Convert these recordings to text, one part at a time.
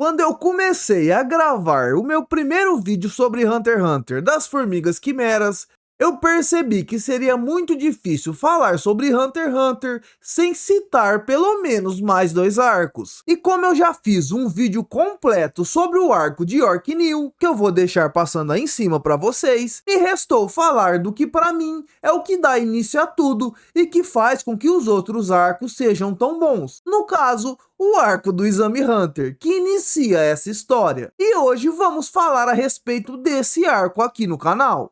Quando eu comecei a gravar o meu primeiro vídeo sobre Hunter x Hunter das Formigas Quimeras, eu percebi que seria muito difícil falar sobre Hunter x Hunter sem citar pelo menos mais 2 arcos. E como eu já fiz um vídeo completo sobre o arco de York New, que eu vou deixar passando aí em cima para vocês, me restou falar do que para mim é o que dá início a tudo e que faz com que os outros arcos sejam tão bons. No caso, o arco do Exame Hunter, que inicia essa história. E hoje vamos falar a respeito desse arco aqui no canal.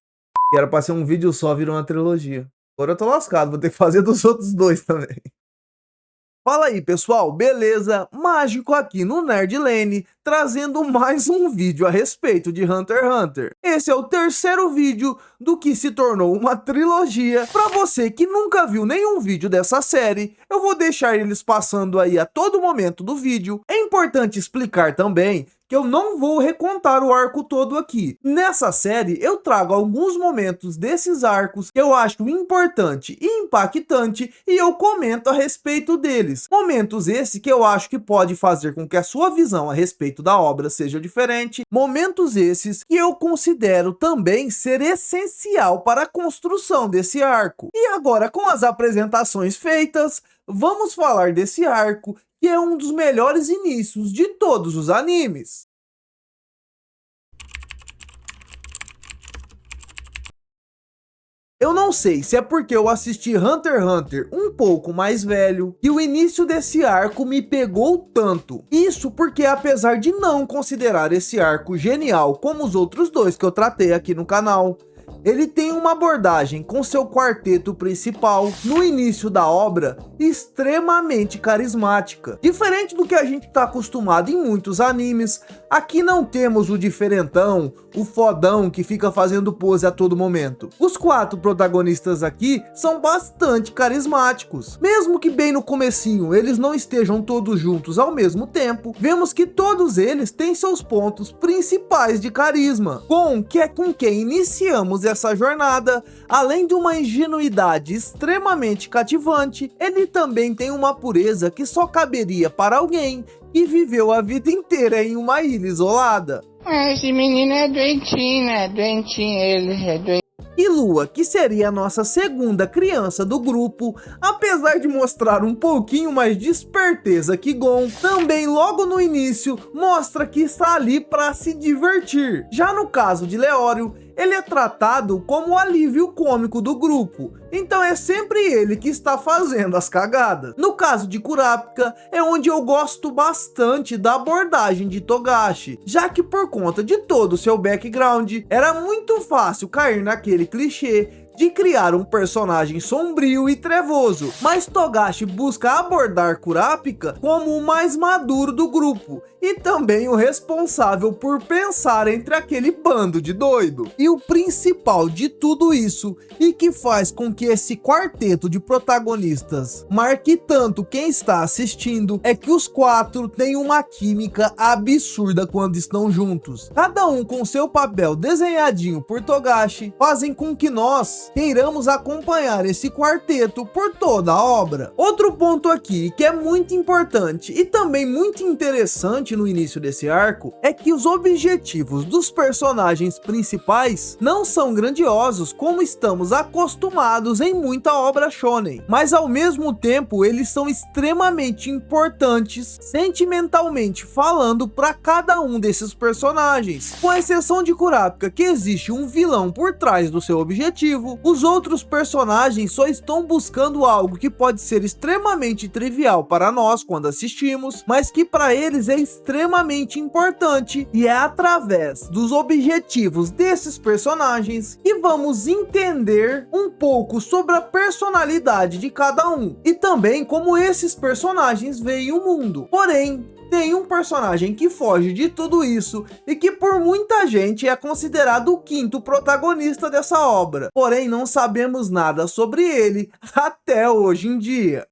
E era pra ser um vídeo só, virou uma trilogia. Agora eu tô lascado, vou ter que fazer dos outros 2 também. Fala aí pessoal, beleza? Mágico aqui no Nerd Lane, trazendo mais um vídeo a respeito de Hunter x Hunter. Esse é o terceiro vídeo do que se tornou uma trilogia. Pra você que nunca viu nenhum vídeo dessa série, eu vou deixar eles passando aí a todo momento do vídeo. É importante explicar também que eu não vou recontar o arco todo aqui. Nessa série, eu trago alguns momentos desses arcos que eu acho importante e impactante e eu comento a respeito deles. Momentos esses que eu acho que pode fazer com que a sua visão a respeito da obra seja diferente. Momentos esses que eu considero também ser essencial para a construção desse arco. E agora, com as apresentações feitas, vamos falar desse arco, que é um dos melhores inícios de todos os animes. Eu não sei se é porque eu assisti Hunter x Hunter um pouco mais velho e o início desse arco me pegou tanto. Isso porque, apesar de não considerar esse arco genial como os outros 2 que eu tratei aqui no canal, ele tem uma abordagem com seu quarteto principal no início da obra extremamente carismática. Diferente do que a gente está acostumado em muitos animes, aqui não temos o diferentão, o fodão que fica fazendo pose a todo momento. Os 4 protagonistas aqui são bastante carismáticos. Mesmo que bem no comecinho eles não estejam todos juntos ao mesmo tempo, vemos que todos eles têm seus pontos principais de carisma, com quem iniciamos essa jornada. Além de uma ingenuidade extremamente cativante, ele também tem uma pureza que só caberia para alguém que viveu a vida inteira em uma ilha isolada. Esse menino é doentinho, né? Doentinho, ele é doentinho. E Lua, que seria a nossa segunda criança do grupo, apesar de mostrar um pouquinho mais de esperteza que Gon, também logo no início mostra que está ali para se divertir. Já no caso de Leório, ele é tratado como o alívio cômico do grupo, então é sempre ele que está fazendo as cagadas. No caso de Kurapika, é onde eu gosto bastante da abordagem de Togashi, já que por conta de todo o seu background, era muito fácil cair naquele clichê de criar um personagem sombrio e trevoso, mas Togashi busca abordar Kurapika como o mais maduro do grupo e também o responsável por pensar entre aquele bando de doido. E o principal de tudo isso, e que faz com que esse quarteto de protagonistas marque tanto quem está assistindo, é que os 4 têm uma química absurda quando estão juntos. Cada um com seu papel desenhadinho por Togashi, fazem com que nós queiramos acompanhar esse quarteto por toda a obra. Outro ponto aqui que é muito importante e também muito interessante no início desse arco é que os objetivos dos personagens principais não são grandiosos como estamos acostumados em muita obra shonen, mas ao mesmo tempo eles são extremamente importantes sentimentalmente falando para cada um desses personagens. Com exceção de Kurapika, que existe um vilão por trás do seu objetivo, os outros personagens só estão buscando algo que pode ser extremamente trivial para nós quando assistimos, mas que para eles é extremamente importante, e é através dos objetivos desses personagens que vamos entender um pouco sobre a personalidade de cada um, e também como esses personagens veem o mundo. Porém, tem um personagem que foge de tudo isso e que por muita gente é considerado o 5º protagonista dessa obra, porém não sabemos nada sobre ele até hoje em dia.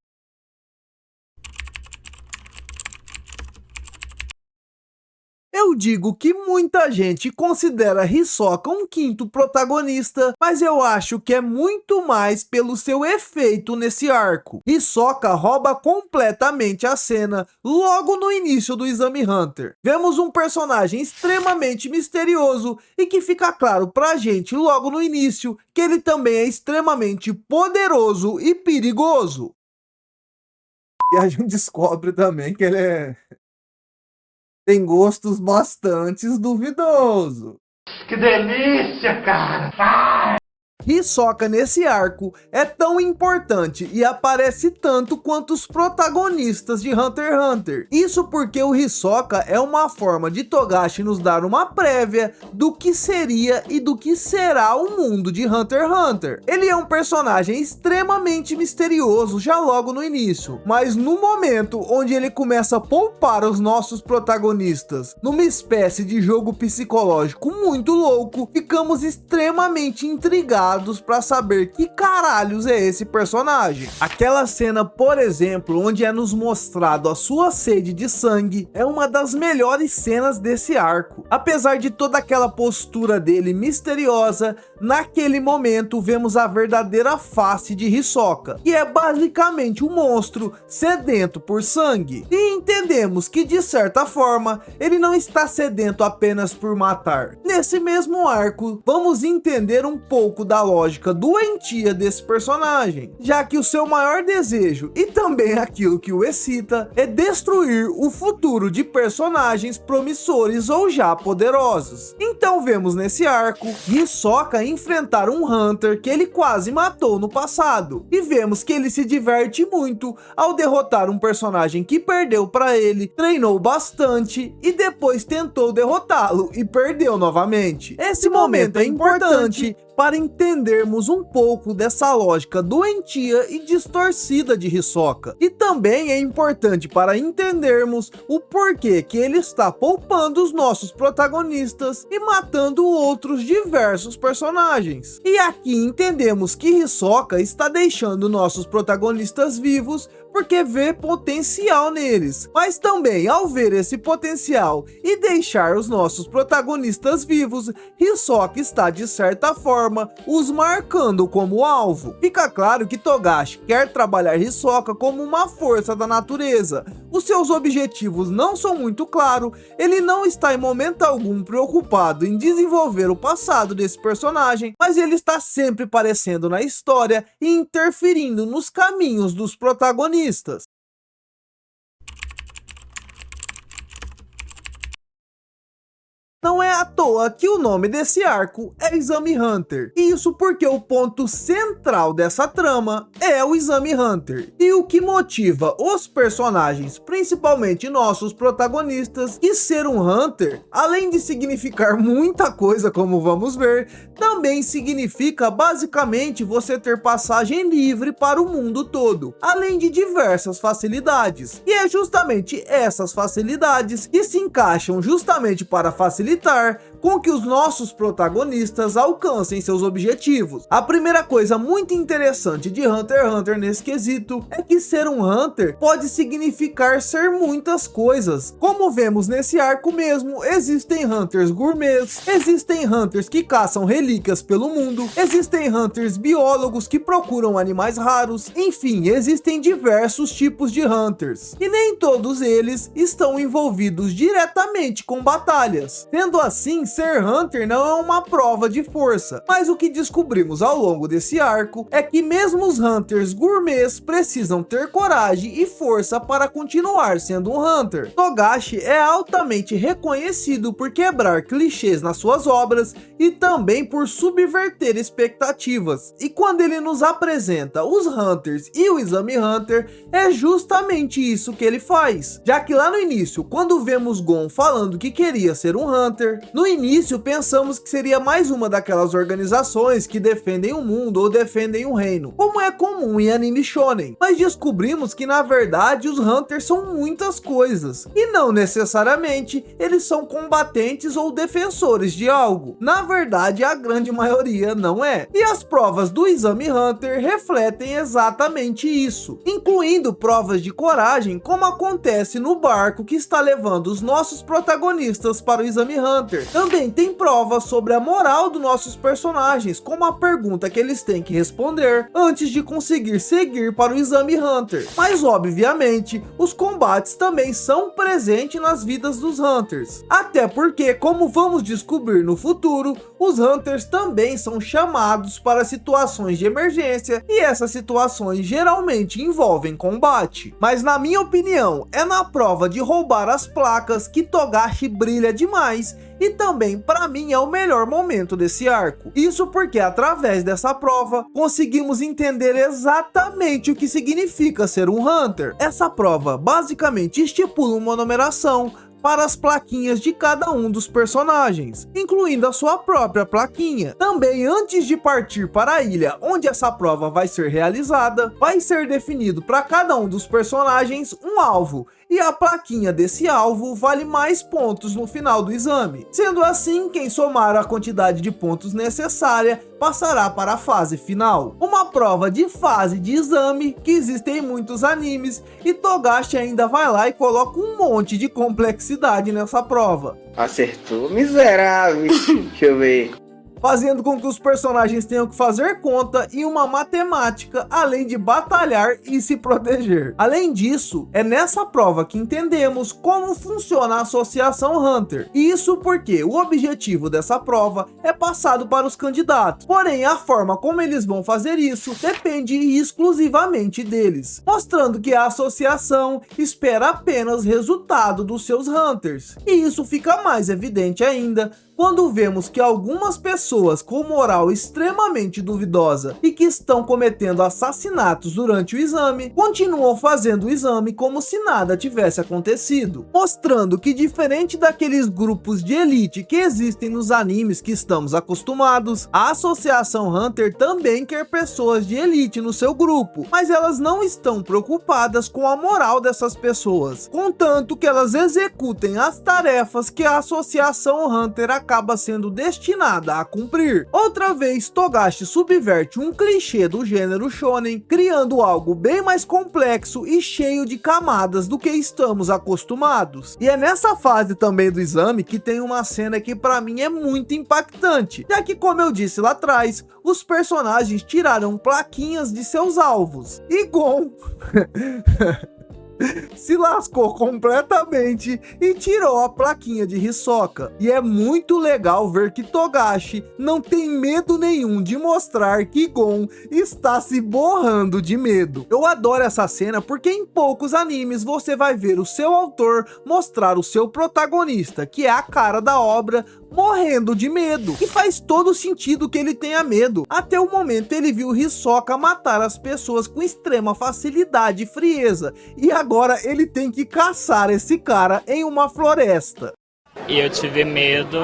Eu Eu digo que muita gente considera Hisoka um quinto protagonista, mas eu acho que é muito mais pelo seu efeito nesse arco. Hisoka rouba completamente a cena logo no início do Exame Hunter. Vemos um personagem extremamente misterioso e que fica claro pra gente logo no início que ele também é extremamente poderoso e perigoso. E a gente descobre também que ele tem gostos bastante duvidosos. Que delícia, cara! Hisoka nesse arco é tão importante e aparece tanto quanto os protagonistas de Hunter x Hunter. Isso porque o Hisoka é uma forma de Togashi nos dar uma prévia do que seria e do que será o mundo de Hunter x Hunter. Ele é um personagem extremamente misterioso já logo no início, mas no momento onde ele começa a poupar os nossos protagonistas numa espécie de jogo psicológico muito louco, ficamos extremamente intrigados para saber que caralhos é esse personagem. Aquela cena, por exemplo, onde é nos mostrado a sua sede de sangue, é uma das melhores cenas desse arco. Apesar de toda aquela postura dele misteriosa, naquele momento vemos a verdadeira face de Hisoka, que é basicamente um monstro sedento por sangue. E entendemos que, de certa forma, ele não está sedento apenas por matar. Nesse mesmo arco, vamos entender um pouco da lógica doentia desse personagem, já que o seu maior desejo, e também aquilo que o excita, é destruir o futuro de personagens promissores ou já poderosos. Então vemos nesse arco Hisoka enfrentar um Hunter que ele quase matou no passado, e vemos que ele se diverte muito ao derrotar um personagem que perdeu para ele, treinou bastante e depois tentou derrotá-lo e perdeu novamente. Esse momento é importante para entendermos um pouco dessa lógica doentia e distorcida de Hisoka. E também é importante para entendermos o porquê que ele está poupando os nossos protagonistas e matando outros diversos personagens. E aqui entendemos que Hisoka está deixando nossos protagonistas vivos porque vê potencial neles, mas também ao ver esse potencial e deixar os nossos protagonistas vivos, Hisoka está de certa forma os marcando como alvo. Fica claro que Togashi quer trabalhar Hisoka como uma força da natureza. Os seus objetivos não são muito claros, ele não está em momento algum preocupado em desenvolver o passado desse personagem, mas ele está sempre aparecendo na história e interferindo nos caminhos dos protagonistas. Não é à toa que o nome desse arco é Exame Hunter. Isso porque o ponto central dessa trama é o Exame Hunter. E o que motiva os personagens, principalmente nossos protagonistas, que ser um Hunter, além de significar muita coisa como vamos ver, também significa basicamente você ter passagem livre para o mundo todo, além de diversas facilidades. E é justamente essas facilidades que se encaixam justamente para facilitar com que os nossos protagonistas alcancem seus objetivos. A primeira coisa muito interessante de Hunter x Hunter nesse quesito é que ser um Hunter pode significar ser muitas coisas. Como vemos nesse arco mesmo, existem Hunters gourmets, existem Hunters que caçam relíquias pelo mundo, existem Hunters biólogos que procuram animais raros, enfim, existem diversos tipos de Hunters. E nem todos eles estão envolvidos diretamente com batalhas. Sendo assim, ser Hunter não é uma prova de força, mas o que descobrimos ao longo desse arco é que mesmo os Hunters gourmets precisam ter coragem e força para continuar sendo um Hunter. Togashi é altamente reconhecido por quebrar clichês nas suas obras e também por subverter expectativas. E quando ele nos apresenta os Hunters e o Exame Hunter, é justamente isso que ele faz. Já que lá no início, quando vemos Gon falando que queria ser um Hunter, no início início pensamos que seria mais uma daquelas organizações que defendem o mundo ou defendem o reino, como é comum em anime shonen, mas descobrimos que na verdade os Hunters são muitas coisas, e não necessariamente eles são combatentes ou defensores de algo. Na verdade, a grande maioria não é. E as provas do Exame Hunter refletem exatamente isso, incluindo provas de coragem, como acontece no barco que está levando os nossos protagonistas para o Exame Hunter. Também tem provas sobre a moral dos nossos personagens, como a pergunta que eles têm que responder antes de conseguir seguir para o Exame Hunter. Mas obviamente, os combates também são presentes nas vidas dos Hunters. Até porque, como vamos descobrir no futuro, os Hunters também são chamados para situações de emergência, e essas situações geralmente envolvem combate. Mas na minha opinião, é na prova de roubar as placas que Togashi brilha demais, e também para mim é o melhor momento desse arco. Isso porque através dessa prova conseguimos entender exatamente o que significa ser um Hunter. Essa prova basicamente estipula uma numeração para as plaquinhas de cada um dos personagens, incluindo a sua própria plaquinha. Também, antes de partir para a ilha onde essa prova vai ser realizada, vai ser definido para cada um dos personagens um alvo, e a plaquinha desse alvo vale mais pontos no final do exame. Sendo assim, quem somar a quantidade de pontos necessária passará para a fase final. Uma prova de fase de exame que existe em muitos animes, e Togashi ainda vai lá e coloca um monte de complexidade nessa prova. Acertou, miserável. Deixa eu ver. Fazendo com que os personagens tenham que fazer conta e uma matemática, além de batalhar e se proteger. Além disso, é nessa prova que entendemos como funciona a Associação Hunter. E isso porque o objetivo dessa prova é passado para os candidatos. Porém, a forma como eles vão fazer isso depende exclusivamente deles, mostrando que a associação espera apenas resultado dos seus Hunters. E isso fica mais evidente ainda quando vemos que algumas pessoas com moral extremamente duvidosa e que estão cometendo assassinatos durante o exame, continuam fazendo o exame como se nada tivesse acontecido, mostrando que, diferente daqueles grupos de elite que existem nos animes que estamos acostumados, a Associação Hunter também quer pessoas de elite no seu grupo, mas elas não estão preocupadas com a moral dessas pessoas, contanto que elas executem as tarefas que a Associação Hunter acaba sendo destinada a cumprir. Outra vez, Togashi subverte um clichê do gênero shonen, criando algo bem mais complexo e cheio de camadas do que estamos acostumados. E é nessa fase também do exame que tem uma cena que para mim é muito impactante, já que, como eu disse lá atrás, os personagens tiraram plaquinhas de seus alvos. E Gon se lascou completamente e tirou a plaquinha de Hisoka. E é muito legal ver que Togashi não tem medo nenhum de mostrar que Gon está se borrando de medo. Eu adoro essa cena porque em poucos animes você vai ver o seu autor mostrar o seu protagonista, que é a cara da obra, morrendo de medo. E faz todo sentido que ele tenha medo. Até o momento ele viu Hisoka matar as pessoas com extrema facilidade e frieza, e agora ele tem que caçar esse cara em uma floresta. E eu tive medo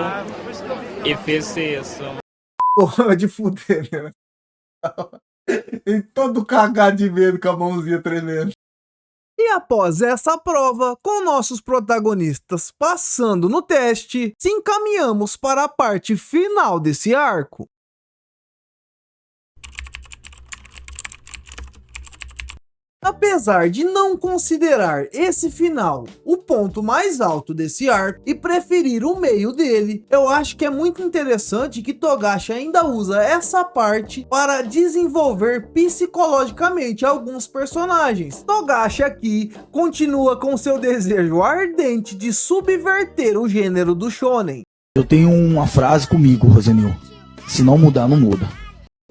e fiz isso. Porra de fuder, né? E todo cagado de medo com a mãozinha tremendo. E após essa prova, com nossos protagonistas passando no teste, se encaminhamos para a parte final desse arco. Apesar de não considerar esse final o ponto mais alto desse arco e preferir o meio dele, eu acho que é muito interessante que Togashi ainda usa essa parte para desenvolver psicologicamente alguns personagens. Togashi aqui continua com seu desejo ardente de subverter o gênero do shonen. Eu tenho uma frase comigo, Rosenil: se não mudar, não muda.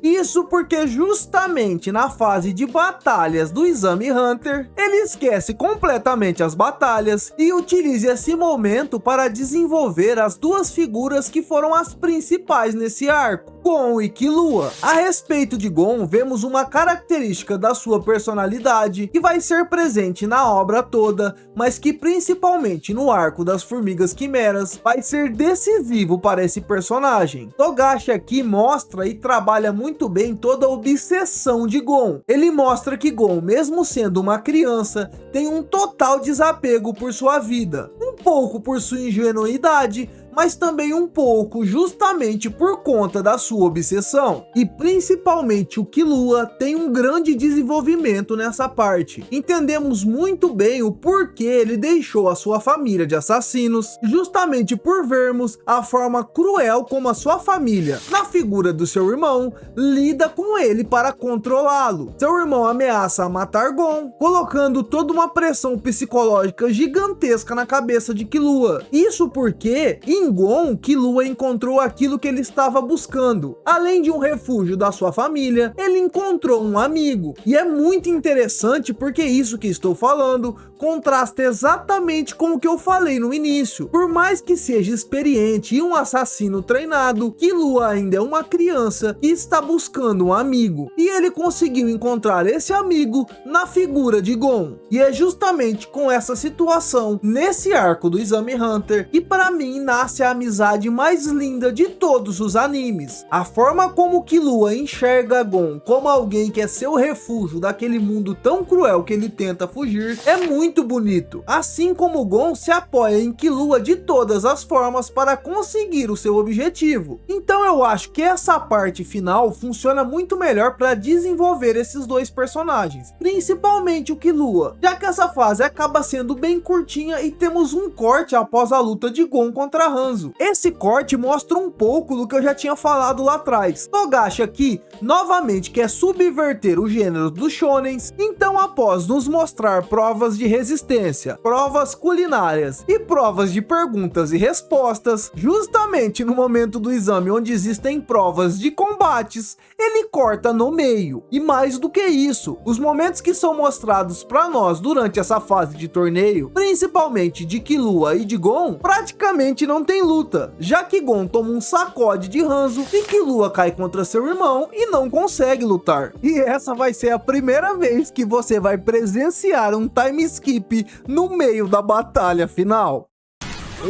Isso porque justamente na fase de batalhas do Exame Hunter, ele esquece completamente as batalhas e utiliza esse momento para desenvolver as duas figuras que foram as principais nesse arco. Gon e Killua. A respeito de Gon, vemos uma característica da sua personalidade que vai ser presente na obra toda, mas que principalmente no arco das Formigas Quimeras vai ser decisivo para esse personagem. Togashi aqui mostra e trabalha muito bem toda a obsessão de Gon. Ele mostra que Gon, mesmo sendo uma criança, tem um total desapego por sua vida, um pouco por sua ingenuidade, mas também um pouco justamente por conta da sua obsessão. E principalmente o Killua tem um grande desenvolvimento nessa parte. Entendemos muito bem o porquê ele deixou a sua família de assassinos, justamente por vermos a forma cruel como a sua família, na figura do seu irmão, lida com ele para controlá-lo. Seu irmão ameaça matar Gon, colocando toda uma pressão psicológica gigantesca na cabeça de Killua. Isso porque em Gon, Killua encontrou aquilo que ele estava buscando. Além de um refúgio da sua família, ele encontrou um amigo. E é muito interessante porque isso que estou falando contrasta exatamente com o que eu falei no início. Por mais que seja experiente e um assassino treinado, Killua ainda é uma criança e está buscando um amigo. E ele conseguiu encontrar esse amigo na figura de Gon. E é justamente com essa situação, nesse arco do Exame Hunter, que para mim nasce a amizade mais linda de todos os animes. A forma como Killua enxerga Gon como alguém que é seu refúgio daquele mundo tão cruel que ele tenta fugir é muito bonito. Assim como Gon se apoia em Killua de todas as formas para conseguir o seu objetivo. Então eu acho que essa parte final funciona muito melhor para desenvolver esses dois personagens, principalmente o Killua, já que essa fase acaba sendo bem curtinha e temos um corte após a luta de Gon contra Hanzo. Esse corte mostra um pouco do que eu já tinha falado lá atrás. Togashi aqui novamente quer subverter o gênero dos shonens, então após nos mostrar provas de resistência, provas culinárias e provas de perguntas e respostas, justamente no momento do exame onde existem provas de combates, ele corta no meio. E mais do que isso, os momentos que são mostrados para nós durante essa fase de torneio, principalmente de Killua e de Gon, praticamente não tem luta, já que Gon toma um sacode de Hanzo e Killua cai contra seu irmão e não consegue lutar. E essa vai ser a primeira vez que você vai presenciar um time skip no meio da batalha final.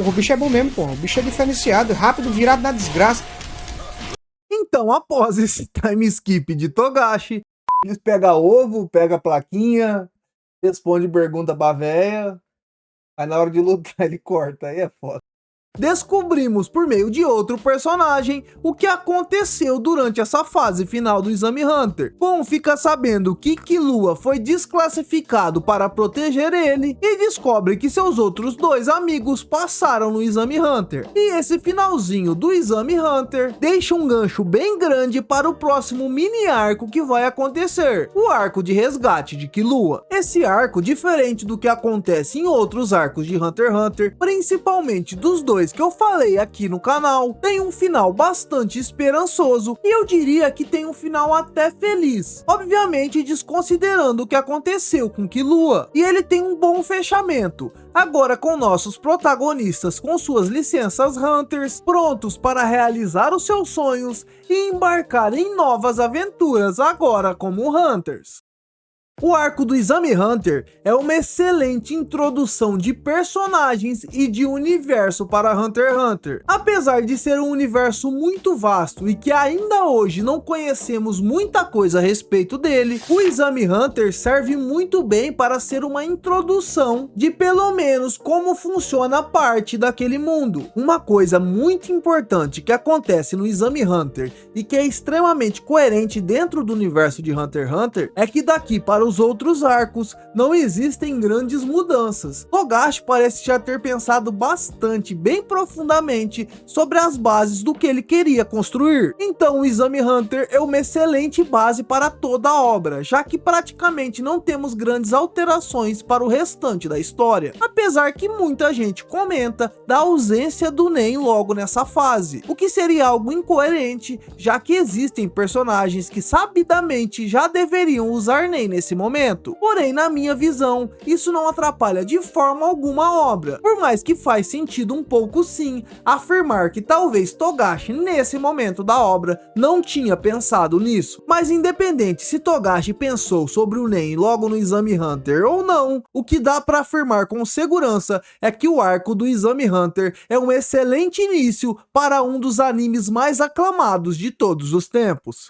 O bicho é bom mesmo, pô. O bicho é diferenciado, rápido, virado na desgraça. Então, após esse time skip de Togashi, eles pegam ovo, pega a plaquinha, responde pergunta pra véia, aí na hora de lutar ele corta, aí é foda. Descobrimos por meio de outro personagem o que aconteceu durante essa fase final do Exame Hunter. Gon fica sabendo que Killua foi desclassificado para proteger ele e descobre que seus outros dois amigos passaram no Exame Hunter. E esse finalzinho do Exame Hunter deixa um gancho bem grande para o próximo mini arco que vai acontecer, o arco de resgate de Killua. Esse arco, diferente do que acontece em outros arcos de Hunter x Hunter, principalmente dos dois que eu falei aqui no canal, tem um final bastante esperançoso e eu diria que tem um final até feliz, obviamente desconsiderando o que aconteceu com Killua, e ele tem um bom fechamento, agora com nossos protagonistas com suas licenças Hunters, prontos para realizar os seus sonhos e embarcar em novas aventuras agora como Hunters. O arco do Exame Hunter é uma excelente introdução de personagens e de universo para Hunter x Hunter. Apesar de ser um universo muito vasto e que ainda hoje não conhecemos muita coisa a respeito dele, o Exame Hunter serve muito bem para ser uma introdução de pelo menos como funciona parte daquele mundo. Uma coisa muito importante que acontece no Exame Hunter e que é extremamente coerente dentro do universo de Hunter x Hunter é que daqui para os outros arcos não existem grandes mudanças. Togashi parece já ter pensado bastante, bem profundamente, sobre as bases do que ele queria construir. Então o Exame Hunter é uma excelente base para toda a obra, já que praticamente não temos grandes alterações para o restante da história, apesar que muita gente comenta da ausência do Nen logo nessa fase, o que seria algo incoerente, já que existem personagens que sabidamente já deveriam usar Nen nesse nesse momento. Porém, na minha visão, isso não atrapalha de forma alguma a obra, por mais que faz sentido um pouco sim, afirmar que talvez Togashi nesse momento da obra não tinha pensado nisso. Mas independente se Togashi pensou sobre o Nen logo no Exame Hunter ou não, o que dá para afirmar com segurança é que o arco do Exame Hunter é um excelente início para um dos animes mais aclamados de todos os tempos.